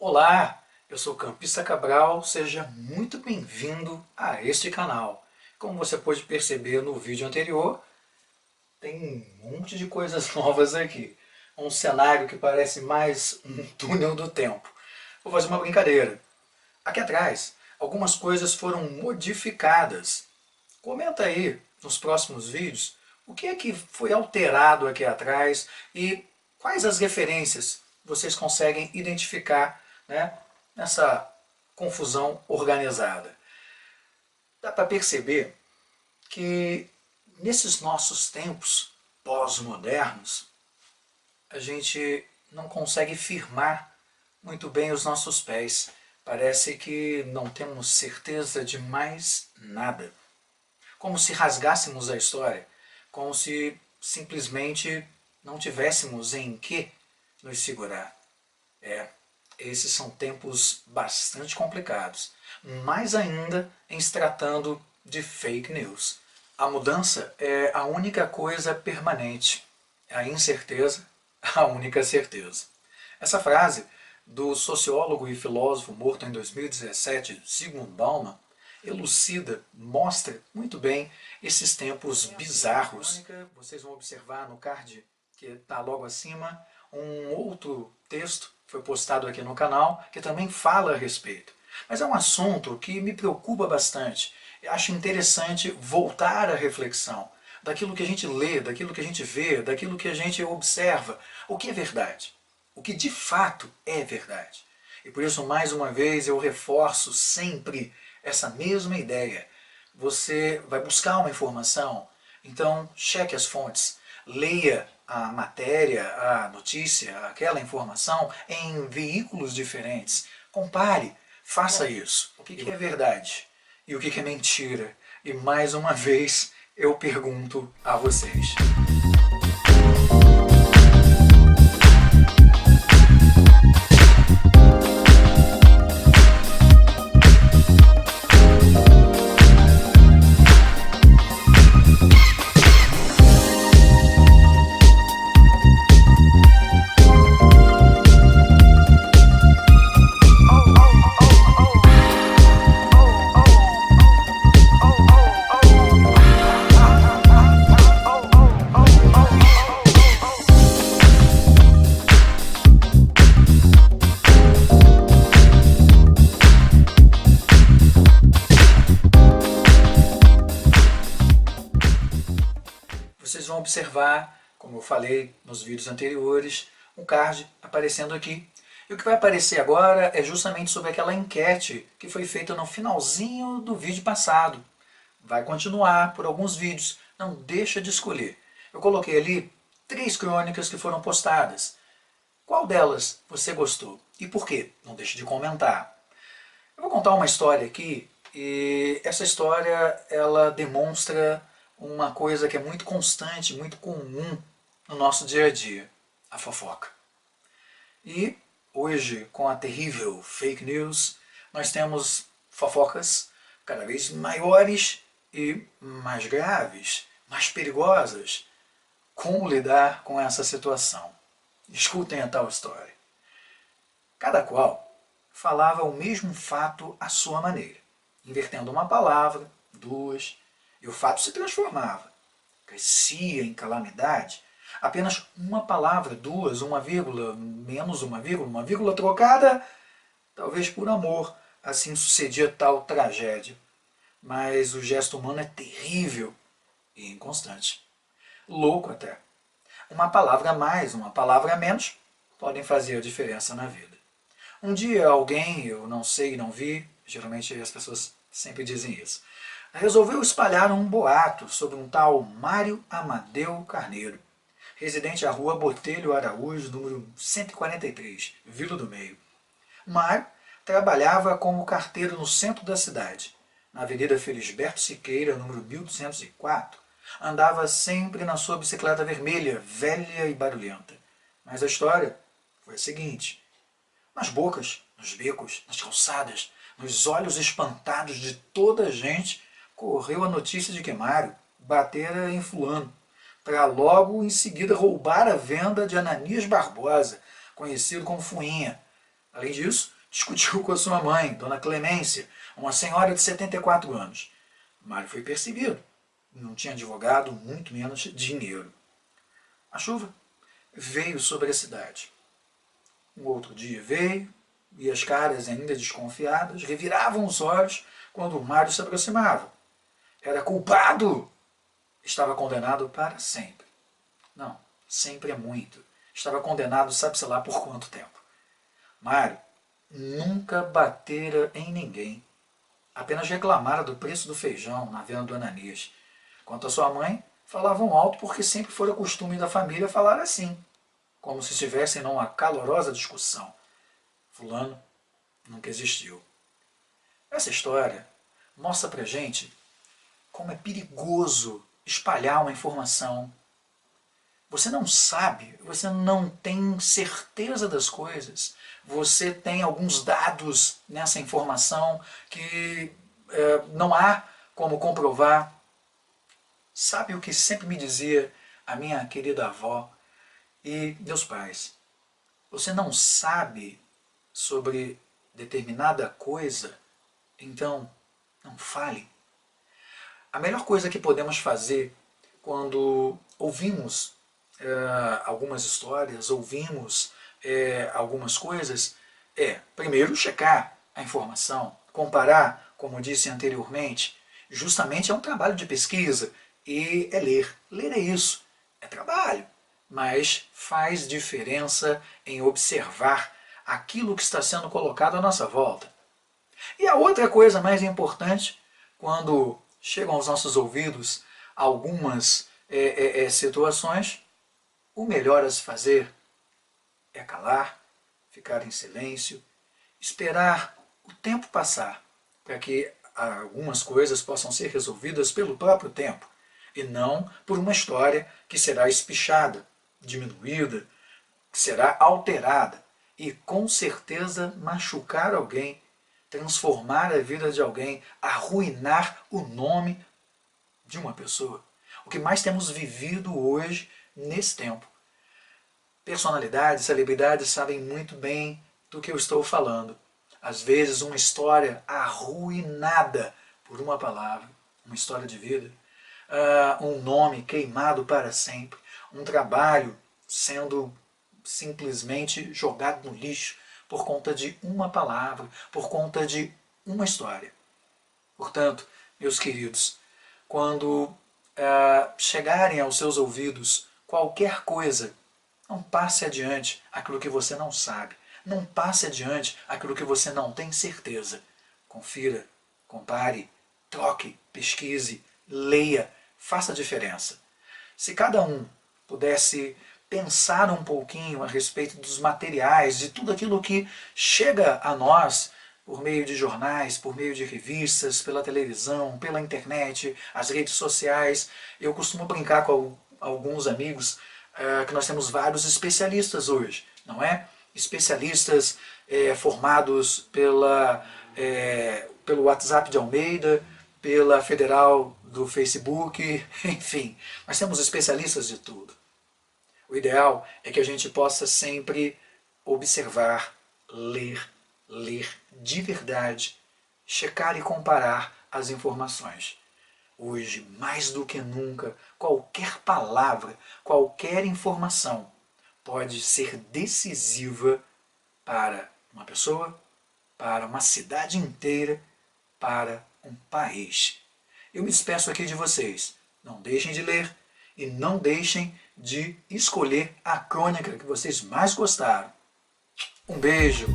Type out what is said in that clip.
Olá, eu sou Campista Cabral, seja muito bem-vindo a este canal. Como você pôde perceber no vídeo anterior, tem um monte de coisas novas aqui. Um cenário que parece mais um túnel do tempo. Vou fazer uma brincadeira. Aqui atrás, algumas coisas foram modificadas. Comenta aí nos próximos vídeos o que é que foi alterado aqui atrás e quais as referências vocês conseguem identificar, né, nessa confusão organizada. Dá para perceber que nesses nossos tempos pós-modernos, a gente não consegue firmar muito bem os nossos pés. Parece que não temos certeza de mais nada. Como se rasgássemos a história, como se simplesmente não tivéssemos em que nos segurar. Esses são tempos bastante complicados, mais ainda em se tratando de fake news. A mudança é a única coisa permanente, a incerteza a única certeza. Essa frase do sociólogo e filósofo morto em 2017, Zygmunt Bauman, elucida, mostra muito bem esses tempos bizarros. Vocês vão observar no card que está logo acima um outro texto que foi postado aqui no canal que também fala a respeito. Mas é um assunto que me preocupa bastante. Eu acho interessante voltar à reflexão daquilo que a gente lê, daquilo que a gente vê, daquilo que a gente observa. O que é verdade? O que de fato é verdade? E por isso, mais uma vez, eu reforço sempre essa mesma ideia. Você vai buscar uma informação, então cheque as fontes, leia a matéria, a notícia, aquela informação em veículos diferentes. Compare, faça isso. O que é verdade e o que é mentira? E mais uma vez eu pergunto a vocês. Vocês vão observar, como eu falei nos vídeos anteriores, um card aparecendo aqui. E o que vai aparecer agora é justamente sobre aquela enquete que foi feita no finalzinho do vídeo passado. Vai continuar por alguns vídeos, não deixa de escolher. Eu coloquei ali 3 crônicas que foram postadas. Qual delas você gostou? E por quê? Não deixe de comentar. Eu vou contar uma história aqui, e essa história ela demonstra uma coisa que é muito constante, muito comum no nosso dia a dia, a fofoca. E hoje, com a terrível fake news, nós temos fofocas cada vez maiores e mais graves, mais perigosas. Como lidar com essa situação? Escutem a tal história. Cada qual falava o mesmo fato à sua maneira, invertendo uma palavra, duas, e o fato se transformava, crescia em calamidade. Apenas uma palavra, duas, uma vírgula, menos uma vírgula trocada, talvez por amor, assim sucedia tal tragédia. Mas o gesto humano é terrível e inconstante. Louco até. Uma palavra a mais, uma palavra a menos, podem fazer a diferença na vida. Um dia alguém, eu não sei, não vi, geralmente as pessoas sempre dizem isso, resolveu espalhar um boato sobre um tal Mário Amadeu Carneiro, residente à rua Botelho Araújo, número 143, Vila do Meio. Mário trabalhava como carteiro no centro da cidade, na Avenida Felisberto Siqueira, número 1204. Andava sempre na sua bicicleta vermelha, velha e barulhenta. Mas a história foi a seguinte: nas bocas, nos becos, nas calçadas, nos olhos espantados de toda a gente, correu a notícia de que Mário batera em fulano, para logo em seguida roubar a venda de Ananias Barbosa, conhecido como Fuinha, Além disso, discutiu com a sua mãe, Dona Clemência, uma senhora de 74 anos. Mário foi perseguido. Não tinha advogado, muito menos dinheiro. A chuva veio sobre a cidade. Um outro dia veio, e as caras, ainda desconfiadas, reviravam os olhos quando Mário se aproximava. Era culpado! Estava condenado para sempre. Não, sempre é muito. Estava condenado, sabe-se lá por quanto tempo. Mário nunca batera em ninguém. Apenas reclamara do preço do feijão na venda do Ananias. Quanto à sua mãe, falavam alto porque sempre fora costume da família falar assim, como se estivessem numa calorosa discussão. Fulano nunca existiu. Essa história mostra pra gente como é perigoso espalhar uma informação. Você não sabe, você não tem certeza das coisas, você tem alguns dados nessa informação que não há como comprovar. Sabe o que sempre me dizia a minha querida avó e meus pais? Você não sabe sobre determinada coisa, então não fale. A melhor coisa que podemos fazer quando ouvimos algumas histórias, ouvimos algumas coisas, é, primeiro, checar a informação, comparar, como disse anteriormente, justamente é um trabalho de pesquisa, e é ler. Ler é isso, é trabalho, mas faz diferença em observar aquilo que está sendo colocado à nossa volta. E a outra coisa mais importante, quando chegam aos nossos ouvidos algumas situações, o melhor a se fazer é calar, ficar em silêncio, esperar o tempo passar, para que algumas coisas possam ser resolvidas pelo próprio tempo, e não por uma história que será espichada, diminuída, que será alterada, e com certeza machucar alguém, transformar a vida de alguém, arruinar o nome de uma pessoa. O que mais temos vivido hoje, nesse tempo. Personalidades, celebridades sabem muito bem do que eu estou falando. Às vezes uma história arruinada por uma palavra, uma história de vida, um nome queimado para sempre, um trabalho sendo simplesmente jogado no lixo por conta de uma palavra, por conta de uma história. Portanto, meus queridos, quando chegarem aos seus ouvidos qualquer coisa, não passe adiante aquilo que você não sabe. Não passe adiante aquilo que você não tem certeza. Confira, compare, troque, pesquise, leia, faça a diferença. Se cada um pudesse pensar um pouquinho a respeito dos materiais, de tudo aquilo que chega a nós por meio de jornais, por meio de revistas, pela televisão, pela internet, as redes sociais. Eu costumo brincar com alguns amigos que nós temos vários especialistas hoje, não é? Especialistas formados pelo WhatsApp de Almeida, pela Federal do Facebook, enfim, nós temos especialistas de tudo. O ideal é que a gente possa sempre observar, ler de verdade, checar e comparar as informações. Hoje, mais do que nunca, qualquer palavra, qualquer informação pode ser decisiva para uma pessoa, para uma cidade inteira, para um país. Eu me despeço aqui de vocês. Não deixem de ler e não deixem de escolher a crônica que vocês mais gostaram. Um beijo!